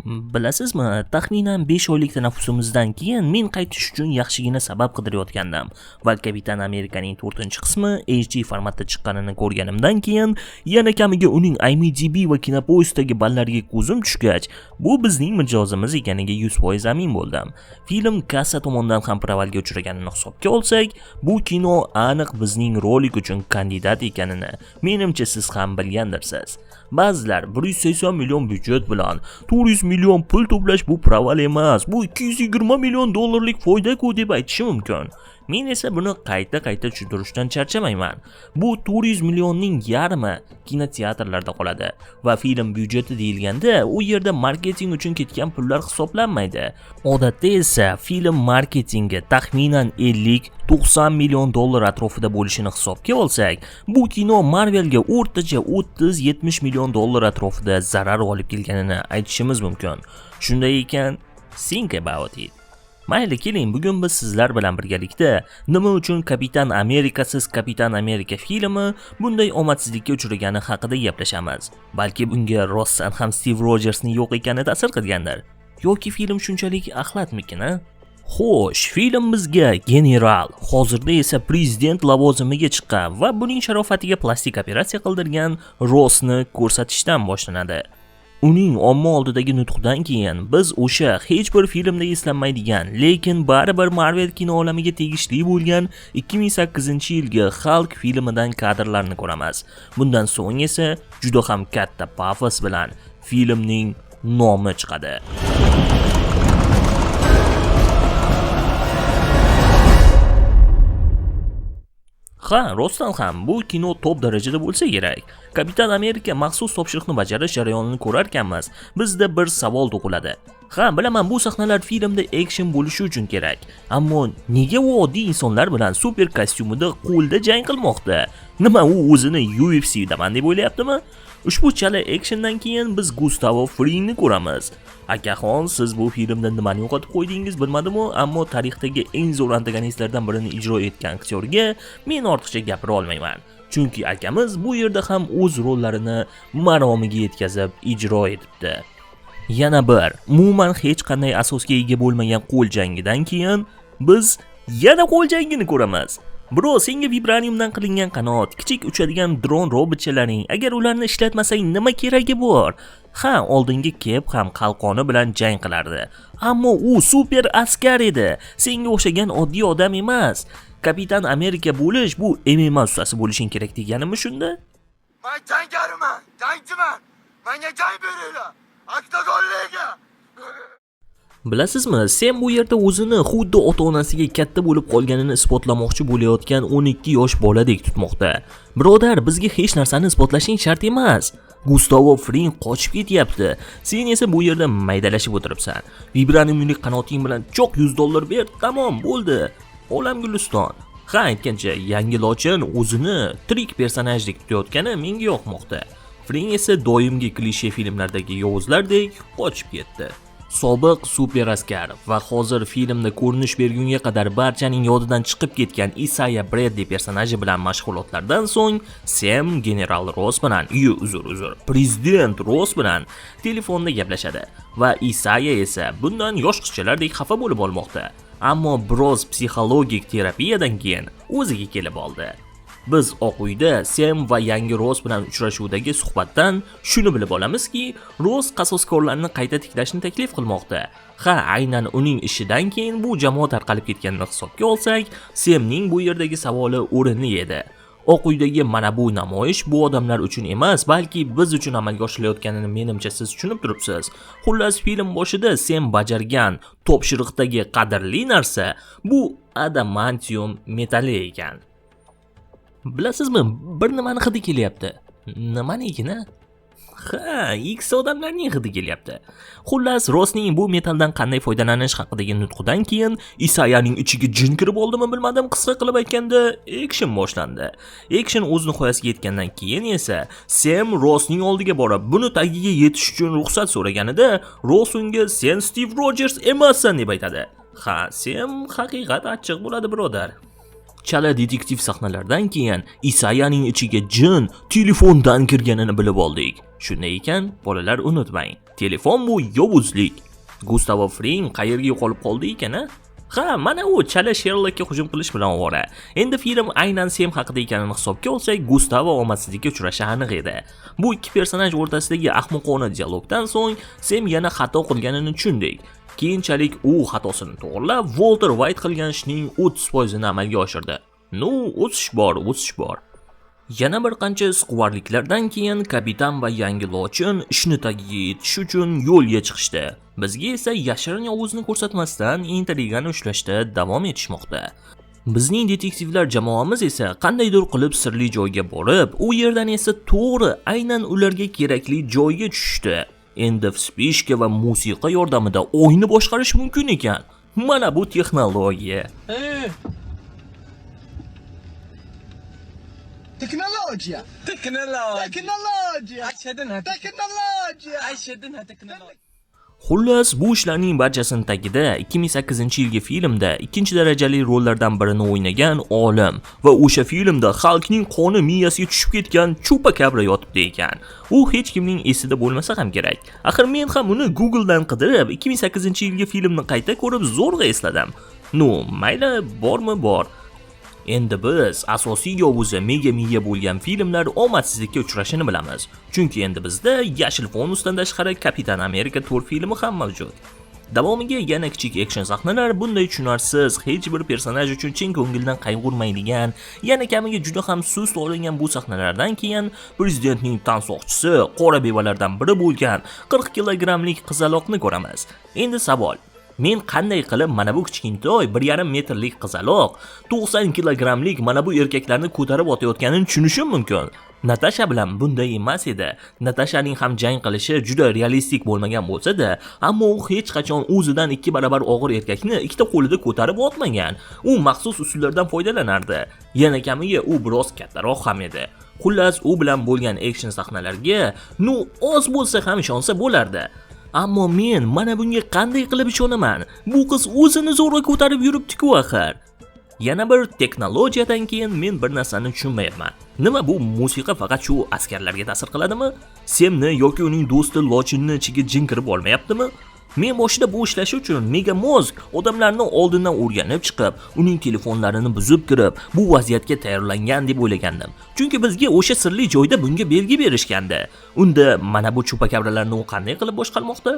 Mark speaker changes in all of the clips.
Speaker 1: Bilasizmi, taxminan 5 oylik tanaffusimizdan keyin men qaytish uchun yaxshigina sabab qidirayotgandim va Kapitan Amerikaning 4-qismi HD formatda chiqqanini ko'rganimdan keyin yana kamiga uning IMDb va Kinopoisdagi ballariga ko'zim tushgach, bu bizning mijozimiz ekaniga 100% amin bo'ldim. Film kassa tomonidan ham pravalga uchraganini hisobga olsak, bu kino aniq bizning rolik uchun kandidat ekanini menimcha siz ham bilgandirsiz. Ba'zilar 180 million byudjet bilan 400 million pul to'plash bu praval emas, bu 220 million dollarlik foyda-ku deb aytishi mumkin. Men esa buni qayta tushuntirishdan charchamayman. Bu 400 millionning yarmi kinoteatrlarda qoladi va film byudjeti deyilganda u yerda marketing uchun ketgan pullar hisoblanmaydi. Odatda esa film marketingi taxminan 50-90 million dollar atrofida bo'lishini hisobga olsak, bu kino Marvelga o'rtacha 30-70 million dollar atrofida zarar olib kelganini aytishimiz mumkin. Shunday ekan, think about it. Mayli, keling, bugun biz sizlar bilan birgalikda nima uchun Kapitan Amerikasiz Kapitan Amerika filmi bunday omadsizlikka uchragani haqida gaplashamiz. Balki bunga rostdan ham Steve Rogersning yo'q ekani ta'sir qilgandir. Yoki film shunchalik axlatmikin, a? Xo'sh, film bizga general, hozirda esa prezident lavozimiga chiqqan va buning sharofatiga plastik operatsiya qildirgan Rossni ko'rsatishdan boshlanadi. Uning omma oldidagi nutqidan keyin biz o'sha hech bir filmda eslanmaydigan, lekin baribir Marvel kino olamiga tegishli bo'lgan 2008-yilgi Hulk filmidan kadrlarni ko'ramiz. Bundan so'ng esa juda ham katta pafos bilan filmning nomi chiqadi. Ha, rostdan ham bu kino top darajada bo'lsa kerak. Kapitan Amerika maxsus topshiriqni bajarish jarayonini ko'rarkanmiz, bizda bir savol tug'iladi. Ha, bilaman, bu sahnalar filmda action bo'lishi uchun kerak. Ammo nega u oddiy insonlar bilan super kostyumida qo'lda jang qilmoqda? Nima u o'zini UFC daman deb o'ylayaptimi? Ushbu chala actiondan keyin biz Gustavo Fringni ko'ramiz. Akaxon, siz bu filmda nimani yo'qotib qo'ydingiz bilmadim-u, ammo tarixdagi eng zo'r antagonistlardan birini ijro etgan aktyorga men ortiqcha gapira olmayman. Chunki akamiz bu yerda ham o'z rollarini maromiga yetkazib ijro etibdi. Yana bir, umuman hech qanday asosga ega bo'lmagan qo'l jangidan keyin biz yana qo'l jangini ko'ramiz. Bro, senga vibraniumdan qilingan qanot, kichik uchadigan dron robotchalaring, agar ularni ishlatmasang nima keragi bor? Ha, oldingi Kep ham qalqoni bilan jang qilardi. Ammo u super askar edi. Senga o'xshagan oddiy odam emas. Kapitan Amerika bo'lish bu MMA ustasi bo'lishing kerak deganimi shunda?
Speaker 2: Men jangariman, jangchiman. Menga jang beringlar. Oktagonlarga.
Speaker 1: Bilasizmi, Sam bu yerda o'zini xuddi ota-onasiga katta bo'lib qolganini isbotlamoqchi bo'layotgan 12 yosh boladek tutmoqda. Birodar, bizga hech narsani isbotlashing shart emas. Gustavo Fring qochib ketyapti. Sen esa bu yerda maydalashib o'tiribsan. Vibraniumli qanoting bilan cho'q $100 ber, tamom, bo'ldi. Olam guliston. Ha, aytgancha, yangi lochin o'zini tirik personajdek tutayotgani menga yoqmoqda. Fring esa doimgi klishe filmlardagi yovuzlardek qochib ketdi. Sobiq super askar va hozir filmda ko'rinish bergunga qadar barchaning yodidan chiqib ketgan Isaiah Bradley personaji bilan mashg'ulotlardan so'ng Sam General Ross bilan, Prezident Ross bilan telefonda gaplashadi va Isaiah esa bundan yosh qizchalardek xafa bo'lib olmoqda. Ammo biroz psixologik terapiyadan keyin o'ziga kelib oldi. Biz Oq uyda Sam va yangi Ross bilan uchrashuvdagi suhbatdan shuni bilib olamizki, Ross qasoskorlarni qayta tiklashni taklif qilmoqda. Ha, aynan uning ishidan keyin bu jamoa tarqalib ketganini hisobga olsak, Samning bu yerdagi savoli o'rinli edi. Oq uydagi mana bu namoyish bu odamlar uchun emas, balki biz uchun amalga oshirilayotganini menimcha siz tushunib turibsiz. Xullas, film boshida Sam bajargan topshiriqdagi qadrli narsa bu adamantium metali ekan. Bilasizmi, bir nimani hidi kelyapti. Nimaligini? Ha, X odamlarning hidi kelyapti. Xullas, Rossning bu metaldan qanday foydalanish haqidagi nutqidan keyin Isaiahning ichiga jin kirib oldimi bilmadim, qisqa qilib aytganda, action boshlandi. Action o'z nihoyasiga yetgandan keyin esa Sam Rossning oldiga borib, buni tagiga yetish uchun ruxsat so'raganida, Ross unga "Sen Steve Rogers emassan" deb aytadi. Ha, Sam haqiqat achchiq bo'ladi, birodar. Chala detektiv sahnalardan keyin Isayaning ichiga jin telefondan kirganini bilib oldik. Shunday ekan, bolalar unutmang, telefon bu yovuzlik. Gustavo Fring qayerga yo'qolib qoldi ekan-a? Ha, mana u chala Sherlockga hujum qilish bilan ovora. Endi film aynan Sem haqida ekanini hisobga olsak, Gustavo omadsizlikka uchrashi aniq edi. Bu ikki personaj o'rtasidagi ahmoqona dialogdan so'ng Sem yana xato qilganini tushundik. Keyinchalik u xatosini to'g'rilab, Walter White qilgan ishning 30% amalga oshirdi. O'sish bor. Yana bir qancha isquvvarliklardan keyin kapitan va yangi lochin ishni tagiga yetish uchun yo'lga chiqishdi. Bizga esa yashirin yovuzni ko'rsatmasdan intrigani ushlashda davom etishmoqda. Bizning detektivlar jamoamiz esa qandaydir qilib sirli joyga borib, u yerdan esa to'g'ri aynan ularga kerakli joyga tushdi. Endi spishka va musiqa yordamida o'yinni boshqarish mumkin ekan. Mana bu texnologiya.
Speaker 3: Teknologiya.
Speaker 1: Xullas, bu ishlarning barchasining tagida 2008-yilgi filmda ikkinchi darajali rollardan birini o'ynagan olim va o'sha filmda xalqning qoni miyasiga tushib ketgan chupakabra yotibdi ekan. U hech kimning esida bo'lmasa ham kerak. Axir men ham uni Google dan qidirib 2008-yilgi filmni qayta ko'rib zo'rg'a esladim. Mayli, bormi bor. Endi biz asosiy yovuzi mega miya bo'lgan filmlar omadsizlikka uchrashini bilamiz. Chunki endi bizda yashil fonusdan tashqari Kapitan Amerika 4 filmi ham mavjud. Davomiga yana kichik action sahnalar, bunday tushunarsiz, hech bir personaj uchun chin ko'ngildan qayg'urmaydigan, yana kamiga juda ham sust olingan bu sahnalardan keyin prezidentning tansoqchisi, qora bevalardan biri bo'lgan 40 kilogramlik qizaloqni ko'ramiz. Endi savol: men qanday qilib mana bu kichkintoy 1,5 metrlik qizaloq 90 kilogramlik mana bu erkaklarni ko'tarib o'tayotganini tushunishim mumkin? Natasha bilan bunday emas edi. Natashaning ham jang qilishi juda realistik bo'lmagan bo'lsa-da, ammo u hech qachon o'zidan 2 barobar og'ir erkakni ikkita qo'lida ko'tarib o'tmagan. U maxsus usullardan foydalanardi. Yana kamiga u biroz kattaroq ham edi. Xullas, u bilan bo'lgan action sahnalarga oz bo'lsa ham ishonsa bo'lardi. Ammo men mana bunga qanday qilib ishonaman? Bu qiz o'zini zo'rg'a ko'tarib yuribdi-ku axir. Yana bir texnologiyadan keyin men bir narsani tushunmayapman. Nima bu musiqa faqat shu askarlarga ta'sir qiladimi? Semni yoki uning do'sti Lochinni ichiga jin kirib olmayaptimi? Men boshida bu ishlashi uchun Mega Mozg odamlarni oldindan o'rganib chiqib, uning telefonlarini buzib kirib, bu vaziyatga tayyorlangan deb o'ylagandim. Chunki bizga o'sha sirli joyda bunga belgi berishgandi. Unda mana bu chupakabralarni u qanday qilib boshqarmoqda?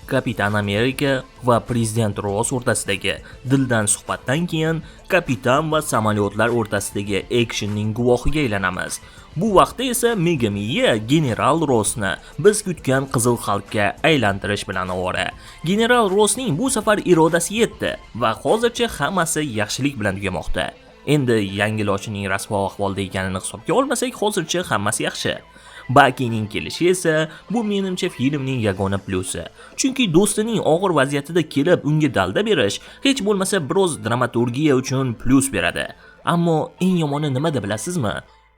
Speaker 1: Kapitan Amerika va prezident Ross o'rtasidagi dildan suhbatdan keyin kapitan va samolyotlar o'rtasidagi actionning guvohiga aylanamiz. Bu vaqtda esa Mega Miya General Rossni biz kutgan qizil xalqqa aylantirish bilan ovora. General Rossning bu safar irodasi yetdi va hozircha hammasi yaxshilik bilan tugamoqda. Endi yangi Lochinning rasvo ahvolda ekanini hisobga olmasak, hozircha hammasi yaxshi. Bakining kelishi esa bu menimcha filmning yagona plusi. Chunki do'stining og'ir vaziyatida kelib unga dalda berish hech bo'lmasa biroz dramaturgiya uchun plus beradi. Ammo eng yomoni nimada bilasizmi?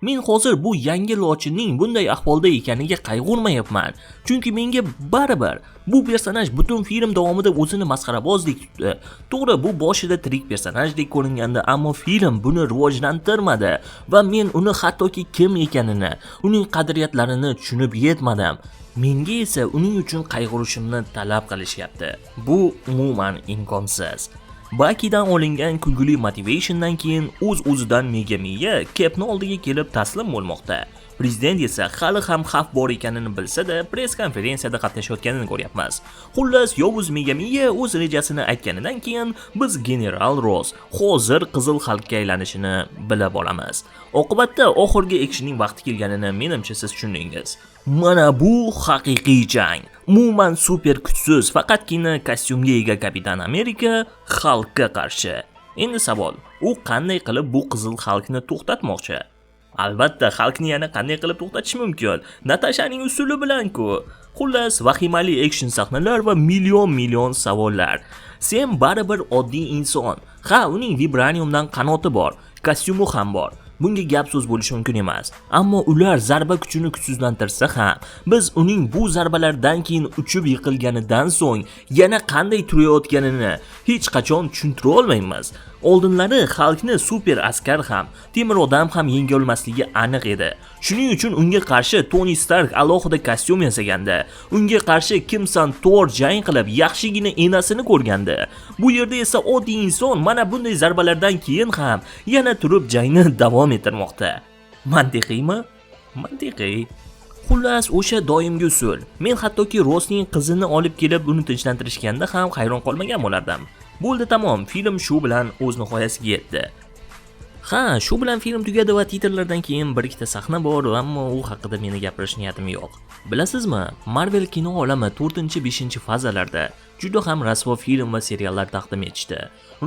Speaker 1: Men hozir bu yangi Lochinning bunday ahvolda ekaniga qayg'urmayapman. Chunki menga baribir bu personaj butun film davomida o'zini masxarabozdek tutdi. To'g'ri, bu boshida tirik personajdek ko'ringandi, ammo film buni rivojlantirmadi va men uni hattoki kim ekanini, uning qadriyatlarini tushunib yetmadim. Menga esa uning uchun qayg'urishimni talab qilishyapti. Bu umuman imkonsiz. Bakidan olingan kulguli motivationdan keyin o'z-o'zidan Mega Miya Capni oldiga kelib taslim bo'lmoqda. Prezident esa hali ham xavf bor ekanini bilsa-da, press konferensiyada qatnashayotganini ko'ryapmiz. Xullas, yovuz Mega Miya o'z rejasini aytganidan keyin biz General Ross hozir qizil xalqqa aylanishini bilib olamiz. Oqibatda oxirgi actionning vaqti kelganini menimcha siz tushundingiz. Mana bu haqiqiy jang. Umuman super kuchsiz, faqatgina kostyumga ega Kapitan Amerika xalqqa qarshi. Endi savol, u qanday qilib bu qizil xalqni to'xtatmoqchi? Albatta, xalqni yana qanday qilib to'xtatish mumkin? Natashaning usuli bilan-ku. Xullas, vahimali action sahnalar va million savollar. Sem baribir oddiy inson. Ha, uning vibraniumdan qanoti bor, kostyumi ham bor. Bunga gap so'z bo'lishi mumkin emas. Ammo ular zarba kuchini kuchsizlantirsa ham, biz uning bu zarbalardan keyin uchib yiqilganidan so'ng yana qanday turayotganini hech qachon tushuntira olmaymiz. Oldinlari xalqni super askar ham, temir odam ham yenga olmasligi aniq edi. Shuning uchun unga qarshi Tony Stark alohida kostyum yasagandi. Unga qarshi Kim San Thor jang qilib yaxshigina enasini ko'rgandi. Bu yerda esa oddiy inson mana bunday zarbalardan keyin ham yana turib jangni davom ettirmoqda. Mantiqiymi? Mantiqiy. Xullas, o'sha doimgi usul. Men hattoki Rossning qizini olib kelib uni tinchlantirishganda ham hayron qolmagan bo'lardim. Bo'ldi, tamom, film shu bilan o'z nihoyasiga yetdi. Ha, shu bilan film tugadi va titrlardan keyin bir ikkita sahna bor, ammo u haqida meni gapirish niyatim yo'q. Bilasizmi, Marvel kino olami 4-5 fazalarda juda ham rasvo film va seriallar taqdim etishdi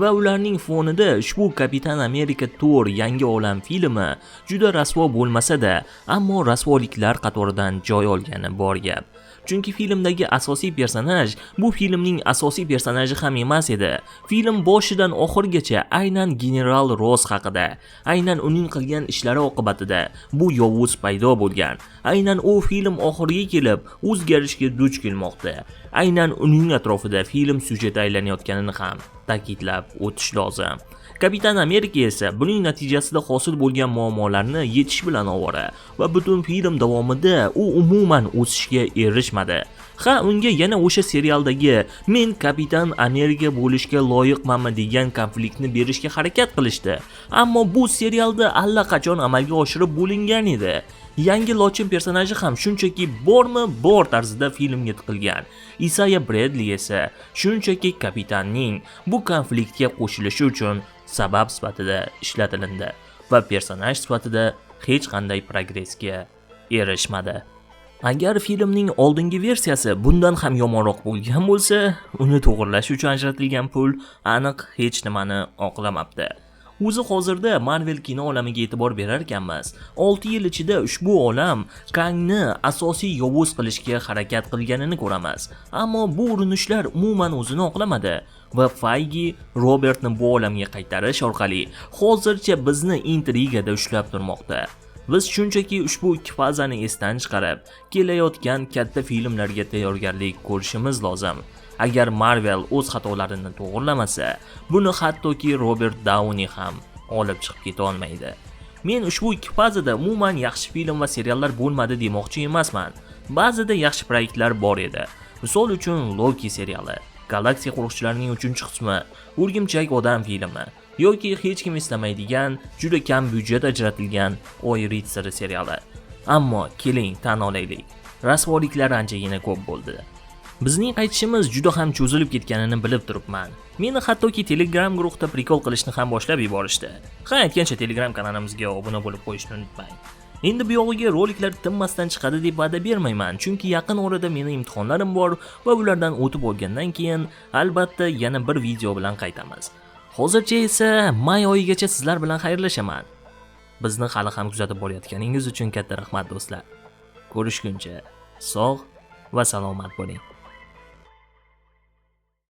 Speaker 1: va ularning fonida ushbu Kapitan Amerika Thor yangi olam filmi juda rasvo bo'lmasa-da, ammo rasvoliklar qatoridan joy olgani bor gap. Chunki filmdagi asosiy personaj bu filmning asosiy personaji ham emas edi. Film boshidan oxirigacha aynan General Ross haqida, aynan uning qilgan ishlari oqibatida bu yovuz paydo bo'lgan. Aynan u film oxiriga kelib o'zgarishga duch kelmoqda. Aynan uning atrofida film syujeti aylanayotganini ham ta'kidlab o'tish lozim. Kapitan Amerika esa buning natijasida hosil bo'lgan muammolarni yechish bilan ovora va butun film davomida u umuman o'sishga erishmadi. Ha, unga yana o'sha serialdagi men Kapitan Amerika bo'lishga loyiqmanmi degan konfliktni berishga harakat qilishdi. Ammo bu serialda allaqachon amalga oshirib bo'lingan edi. Yangi lochin personaji ham shunchaki bormi bor tarzida filmga tiqilgan. Isaiah Bradley esa shunchaki kapitanning bu konfliktga qo'shilishi uchun sabab sifatida ishlatilindi va personaj sifatida hech qanday progressga erishmadi. Agar filmning oldingi versiyasi bundan ham yomonroq bo'lgan bo'lsa, uni to'g'irlash uchun ajratilgan pul aniq hech nimani oqlamabdi. O'zi hozirda Marvel kino olamiga e'tibor berar ekanmiz. 6 yil ichida ushbu olam Kangni asosiy yovuz qilishga harakat qilganini ko'ramiz. Ammo bu urinishlar umuman o'zini oqlamadi va Feige Robertni bu olamga qaytarish orqali hozircha bizni intrigada ushlab turmoqda. Biz shunchaki ushbu ikki fazani esdan chiqarib, kelayotgan katta filmlarga tayyorgarlik ko'rishimiz lozim. Agar Marvel o'z xatolarini to'g'rilamasa, buni hattoki Robert Downey ham olib chiqib keta olmaydi. Men ushbu ikki fazada umuman yaxshi film va seriallar bo'lmadi demoqchi emasman. Ba'zida yaxshi proyektlar bor edi. Misol uchun Loki seriali, Galaksiya qo'riqchilarining 3-qismi, O'rgimchak odam filmi yoki hech kim istamaydigan, juda kam byudjet ajratilgan Oy ritsari seriali. Ammo keling tan olaylik, rasvoliklar anchagina ko'p bo'ldi. Bizning qaytishimiz juda ham cho'zilib ketganini bilib turibman. Meni hattoki Telegram guruhda prikol qilishni ham boshlab yuborishdi. Ha, aytgancha Telegram kanalimizga obuna bo'lib qo'yishni unutmang. Endi bu yog'iga roliklar tinmasdan chiqadi deb va'da bermayman, chunki yaqin orada meni imtihonlarim bor va ulardan o'tib olgandan keyin albatta yana bir video bilan qaytamiz. Hozircha esa may oyigacha sizlar bilan xayrlashaman. Bizni hali ham kuzatib borayotganingiz uchun katta rahmat do'stlar. Ko'rishguncha sog' va salomat bo'ling.